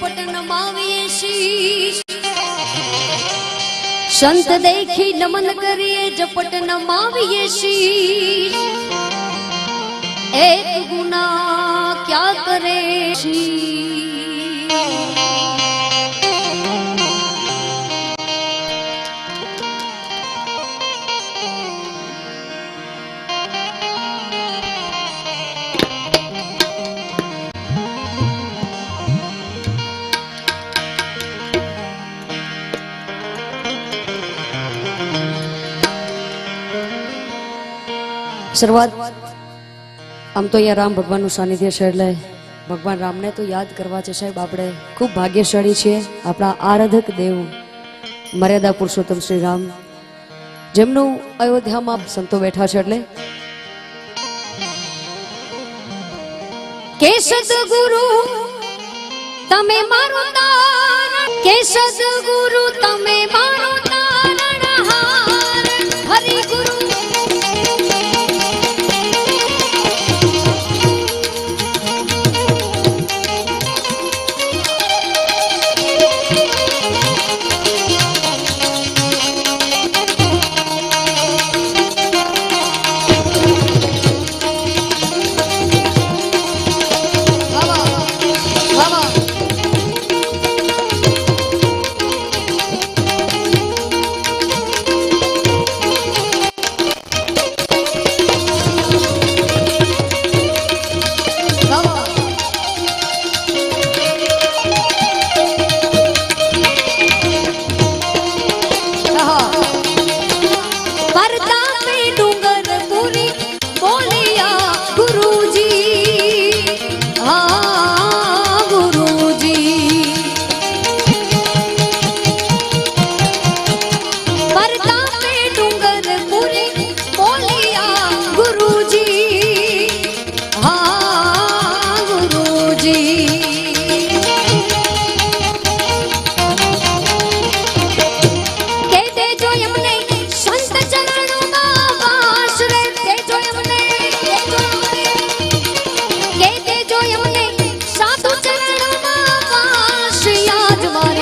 जपट नमाविए शीश संत देखी नमन करिए जपट नमाविए शीश एक गुना क्या करे શરૂઆત આમ તો અહીંયા રામ ભગવાનનું સાનિધ્ય છે એટલે ભગવાન રામને તો યાદ કરવા છે સાહેબ. આપણે ખૂબ ભાગ્યશાળી છીએ આપણા આરાધક દેવ મર્યાદા પુરુષોત્તમ શ્રી રામ જેમનું અયોધ્યામાં સંતો બેઠા છે એટલે કે સદગુરુ તમે મારો તારણ કે સદગુરુ તમે મારો તારણહાર હરિ ગુરુ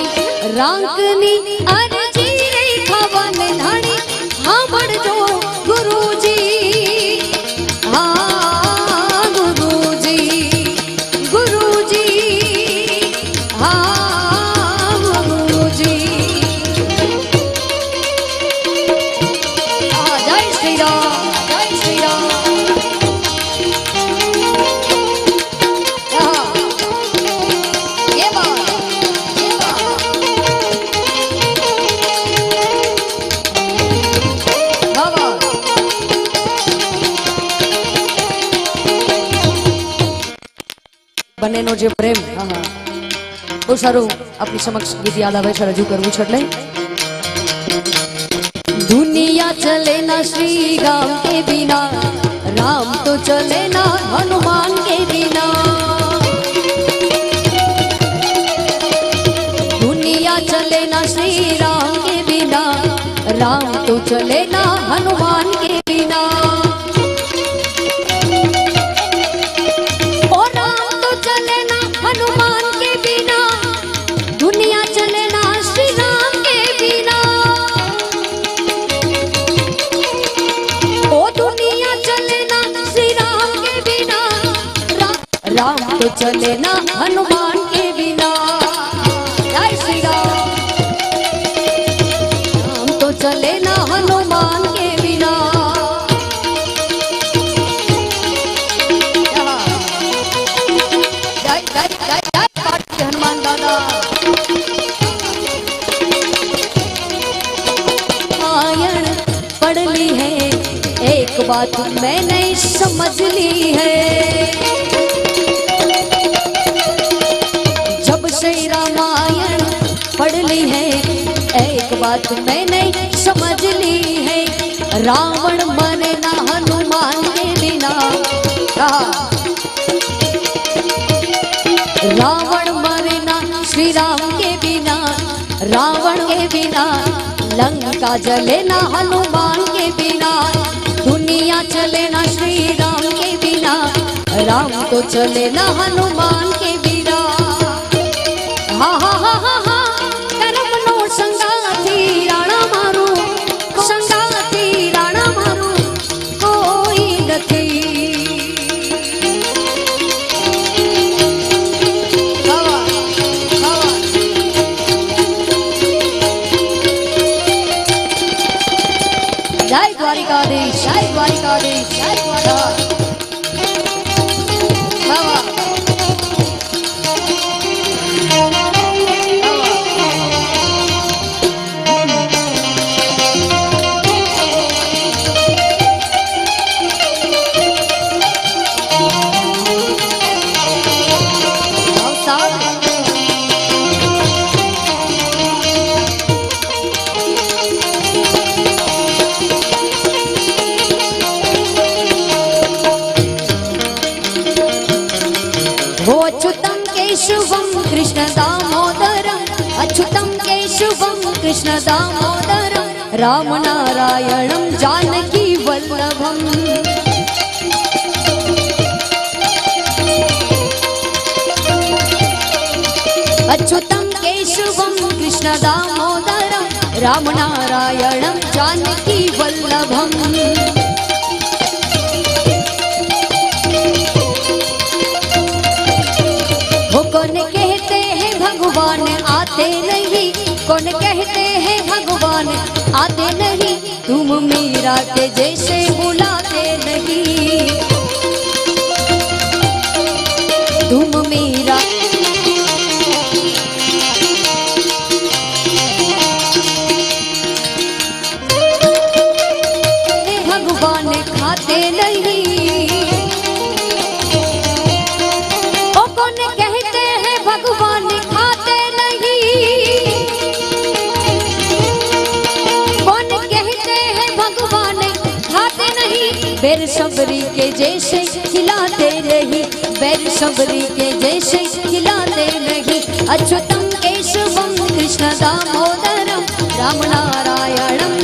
रांकनी अरजी खवन धणी हांभळजो गुरुजी हाँ गुरुजी गुरुजी हाँ गुरुजी जय श्री राम जय श्री राम બંનેનો જે પ્રેમ બહુ સારું આપની સમક્ષ ગીત યાદ આવે છે રજૂ કરવું છે એટલે दुनिया चले ना श्री राम के बिना राम तो चले ना हनुमान के बिना दुनिया चले ना श्री राम के बिना राम तो चले ना हनुमान के बिना हनुमान के बिना दुनिया चले ना श्री राम के बिना ओ दुनिया चले ना श्री राम के बिना राम तो चले ना हनुमान के बिना जय श्री राम राम तो चले ना हनुमान के बिना हनुमान दादा रामायण पढ़ ली है एक बात मैंने समझ ली है जब से रामायण पढ़ ली है एक बात मैंने समझ ली है रावण मरे ना हनुमान के बिना रावण मरे ना श्री राम के बिना रावण के बिना लंका जले ना हनुमान के बिना दुनिया चले ना श्री राम के बिना राम तो चले ना हनुमान के बिना कृष्ण दामोदरम अच्युतम केशवम कृष्ण दामोदरम राम नारायणम जानकी वल्लभम अच्युतम केशवम कृष्ण दामोदरम राम नारायणम जानकी वल्लभम वो कौन कहते हैं भगवान आते नहीं, कौन कहते हैं भगवान आते नहीं, तुम मीरा के जैसे बुलाते नहीं, तुम मीरा भगवान खाते नहीं, ओ कौन कहते हैं भगवान खाते नहीं, कौन कहते हैं भगवान खाते नहीं, बैर सबरी के जैसे खिलाते रही, बैर सबरी के जैसे खिलाते नहीं, अच्युतम केशवम कृष्ण दामोदरम राम नारायणम